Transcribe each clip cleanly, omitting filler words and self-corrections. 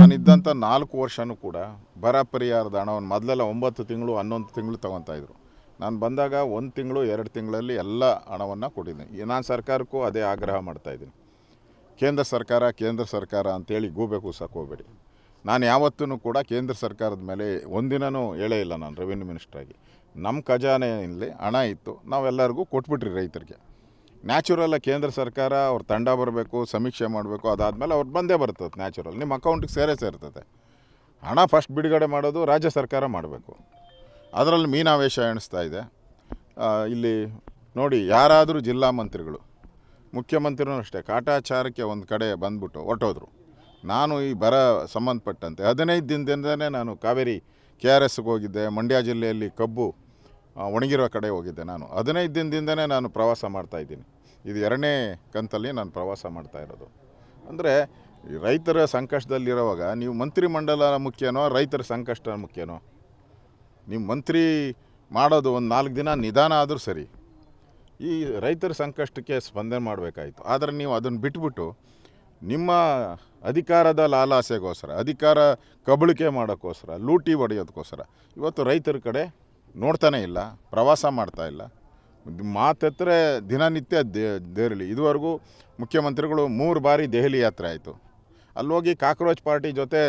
ನಾನಿದ್ದಂಥ 4 ವರ್ಷವೂ ಕೂಡ ಬರ ಪರಿಹಾರದ ಹಣವನ್ನು ಮೊದಲೆಲ್ಲ 9 ತಿಂಗಳು 11 ತಿಂಗಳು ತೊಗೊತಾಯಿದ್ರು. ನಾನು ಬಂದಾಗ 1 ತಿಂಗಳು 2 ತಿಂಗಳಲ್ಲಿ ಎಲ್ಲ ಹಣವನ್ನು ಕೊಟ್ಟಿದ್ದೀನಿ. ನಾನು ಸರ್ಕಾರಕ್ಕೂ ಅದೇ ಆಗ್ರಹ ಮಾಡ್ತಾಯಿದ್ದೀನಿ. ಕೇಂದ್ರ ಸರ್ಕಾರ ಅಂತೇಳಿ ಗೂಬೆ ಕೂಸಕ್ಕೆ ಹೋಗಬೇಡಿ. ನಾನು ಯಾವತ್ತೂ ಕೂಡ ಕೇಂದ್ರ ಸರ್ಕಾರದ ಮೇಲೆ ಒಂದಿನವೂ ಹೇಳೇ ಇಲ್ಲ. ನಾನು ರೆವಿನ್ಯೂ ಮಿನಿಸ್ಟ್ರಾಗಿ ನಮ್ಮ ಖಜಾನೆಯಲ್ಲಿ ಹಣ ಇತ್ತು, ನಾವೆಲ್ಲರಿಗೂ ಕೊಟ್ಬಿಟ್ರಿ ರೈತರಿಗೆ. ನ್ಯಾಚುರಲ್ಲ ಕೇಂದ್ರ ಸರ್ಕಾರ ಅವ್ರ ತಂಡ ಬರಬೇಕು, ಸಮೀಕ್ಷೆ ಮಾಡಬೇಕು, ಅದಾದಮೇಲೆ ಅವ್ರು ಬಂದೇ ಬರ್ತದೆ. ನ್ಯಾಚುರಲ್ ನಿಮ್ಮ ಅಕೌಂಟಿಗೆ ಸೇರ್ತದೆ. ಹಣ ಫಸ್ಟ್ ಬಿಡುಗಡೆ ಮಾಡೋದು ರಾಜ್ಯ ಸರ್ಕಾರ ಮಾಡಬೇಕು. ಅದರಲ್ಲಿ ಮೀನಾವೇಶ ಎಣಿಸ್ತಾ ಇದೆ. ಇಲ್ಲಿ ನೋಡಿ, ಯಾರಾದರೂ ಜಿಲ್ಲಾ ಮಂತ್ರಿಗಳು, ಮುಖ್ಯಮಂತ್ರಿನೂ ಅಷ್ಟೇ ಕಾಟಾಚಾರಕ್ಕೆ ಒಂದು ಕಡೆ ಬಂದ್ಬಿಟ್ಟು ಹೊರಟೋದ್ರು. ನಾನು ಈ ಬರ ಸಂಬಂಧಪಟ್ಟಂತೆ 15 ದಿನದಿಂದನೇ ನಾನು ಕಾವೇರಿ KRSಗೆ ಹೋಗಿದ್ದೆ. ಮಂಡ್ಯ ಜಿಲ್ಲೆಯಲ್ಲಿ ಕಬ್ಬು ಒಣಗಿರೋ ಕಡೆ ಹೋಗಿದ್ದೆ. ನಾನು 15 ದಿನದಿಂದನೇ ನಾನು ಪ್ರವಾಸ ಮಾಡ್ತಾಯಿದ್ದೀನಿ. ಇದು 2ನೇ ಕಂತಲ್ಲಿ ನಾನು ಪ್ರವಾಸ ಮಾಡ್ತಾ ಇರೋದು. ಅಂದರೆ ರೈತರ ಸಂಕಷ್ಟದಲ್ಲಿರುವಾಗ ನೀವು ಮಂತ್ರಿಮಂಡಲ ಮುಖ್ಯನೋ ರೈತರ ಸಂಕಷ್ಟ ಮುಖ್ಯನೋ? ನೀವು ಮಂತ್ರಿ ಮಾಡೋದು ಒಂದು 4 ದಿನ ನಿಧಾನ ಆದರೂ ಸರಿ, ಈ ರೈತರ ಸಂಕಷ್ಟಕ್ಕೆ ಸ್ಪಂದನೆ ಮಾಡಬೇಕಾಯಿತು. ಆದರೆ ನೀವು ಅದನ್ನು ಬಿಟ್ಬಿಟ್ಟು ನಿಮ್ಮ ಅಧಿಕಾರದ ಲಾಲಾಸೆಗೋಸ್ಕರ, ಅಧಿಕಾರ ಕಬಳಿಕೆ ಮಾಡೋಕ್ಕೋಸ್ಕರ, ಲೂಟಿ ಹೊಡೆಯೋದಕ್ಕೋಸ್ಕರ ಇವತ್ತು ರೈತರ ಕಡೆ ನೋಡ್ತಾನೇ ಇಲ್ಲ, ಪ್ರವಾಸ ಮಾಡ್ತಾ ಇಲ್ಲ. ಮಾತೆತ್ತರೆ ದಿನನಿತ್ಯ ದೆಹಲಿ. ಇದುವರೆಗೂ ಮುಖ್ಯಮಂತ್ರಿಗಳು 3 ಬಾರಿ ದೆಹಲಿ ಯಾತ್ರೆ ಆಯಿತು. ಅಲ್ಲೋಗಿ ಕಾಕ್ರೋಚ್ ಪಾರ್ಟಿ ಜೊತೆ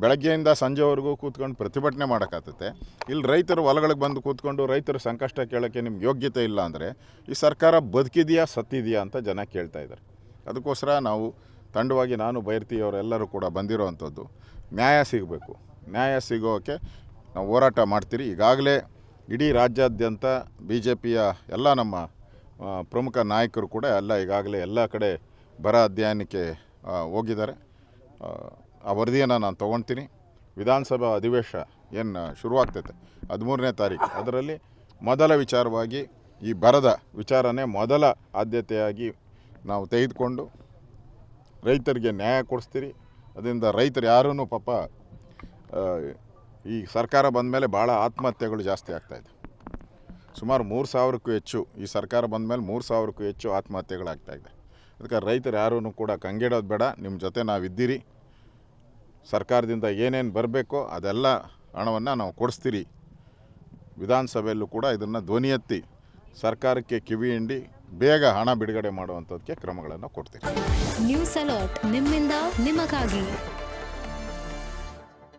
ಬೆಳಗ್ಗೆಯಿಂದ ಸಂಜೆವರೆಗೂ ಕೂತ್ಕೊಂಡು ಪ್ರತಿಭಟನೆ ಮಾಡೋಕ್ಕಾಗ್ತದೆ. ಇಲ್ಲಿ ರೈತರು ಹೊಲಗಳಿಗೆ ಬಂದು ಕೂತ್ಕೊಂಡು ರೈತರ ಸಂಕಷ್ಟ ಕೇಳೋಕ್ಕೆ ನಿಮ್ಗೆ ಯೋಗ್ಯತೆ ಇಲ್ಲ ಅಂದರೆ ಈ ಸರ್ಕಾರ ಬದುಕಿದೆಯಾ ಸತ್ತಿದೆಯಾ ಅಂತ ಜನ ಕೇಳ್ತಾ ಇದ್ದಾರೆ. ಅದಕ್ಕೋಸ್ಕರ ನಾವು ತಂಡವಾಗಿ, ನಾನು ಬೈರ್ತಿ ಅವರೆಲ್ಲರೂ ಕೂಡ ಬಂದಿರೋವಂಥದ್ದು, ನ್ಯಾಯ ಸಿಗಬೇಕು. ನ್ಯಾಯ ಸಿಗೋಕ್ಕೆ ನಾವು ಹೋರಾಟ ಮಾಡ್ತೀರಿ. ಈಗಾಗಲೇ ಇಡೀ ರಾಜ್ಯಾದ್ಯಂತ BJPಯ ಎಲ್ಲ ನಮ್ಮ ಪ್ರಮುಖ ನಾಯಕರು ಕೂಡ ಈಗಾಗಲೇ ಎಲ್ಲ ಕಡೆ ಬರ ಅಧ್ಯಯನಕ್ಕೆ ಹೋಗಿದ್ದಾರೆ. ಆ ವರದಿಯನ್ನು ನಾನು ತೊಗೊಳ್ತೀನಿ. ವಿಧಾನಸಭಾ ಅಧಿವೇಶನ ಏನು ಶುರುವಾಗ್ತೈತೆ 13ನೇ ತಾರೀಕು, ಅದರಲ್ಲಿ ಮೊದಲ ವಿಚಾರವಾಗಿ ಈ ಬರದ ವಿಚಾರನೇ ಮೊದಲ ಆದ್ಯತೆಯಾಗಿ ನಾವು ತೆಗೆದುಕೊಂಡು ರೈತರಿಗೆ ನ್ಯಾಯ ಕೊಡಿಸ್ತೀರಿ. ಅದರಿಂದ ರೈತರು ಯಾರೂ ಪಾಪ ಈ ಸರ್ಕಾರ ಬಂದ ಮೇಲೆ ಭಾಳ ಆತ್ಮಹತ್ಯೆಗಳು ಜಾಸ್ತಿ ಆಗ್ತಾಯಿದೆ. ಸುಮಾರು 3,000ಕ್ಕೂ ಹೆಚ್ಚು, ಈ ಸರ್ಕಾರ ಬಂದ ಮೇಲೆ 3,000ಕ್ಕೂ ಹೆಚ್ಚು ಆತ್ಮಹತ್ಯೆಗಳಾಗ್ತಾಯಿದೆ. ಅದಕ್ಕೆ ರೈತರು ಯಾರೂ ಕೂಡ ಕಂಗೆಡೋದು ಬೇಡ. ನಿಮ್ಮ ಜೊತೆ ನಾವಿದ್ದೀರಿ. ಸರ್ಕಾರದಿಂದ ಏನೇನು ಬರಬೇಕೋ ಅದೆಲ್ಲ ಹಣವನ್ನು ನಾವು ಕೊಡಿಸ್ತೀರಿ. ವಿಧಾನಸಭೆಯಲ್ಲೂ ಕೂಡ ಇದನ್ನು ಧ್ವನಿ ಎತ್ತಿ ಸರ್ಕಾರಕ್ಕೆ ಕಿವಿ ಹಿಂಡಿ ಬೇಗ ಹಣ ಬಿಡುಗಡೆ ಮಾಡುವಂಥದ್ದಕ್ಕೆ ಕ್ರಮಗಳನ್ನು ಕೊಡ್ತೀವಿ. ನ್ಯೂಸ್ ಅಲರ್ಟ್, ನಿಮ್ಮಿಂದ ನಿಮಗಾಗಿ.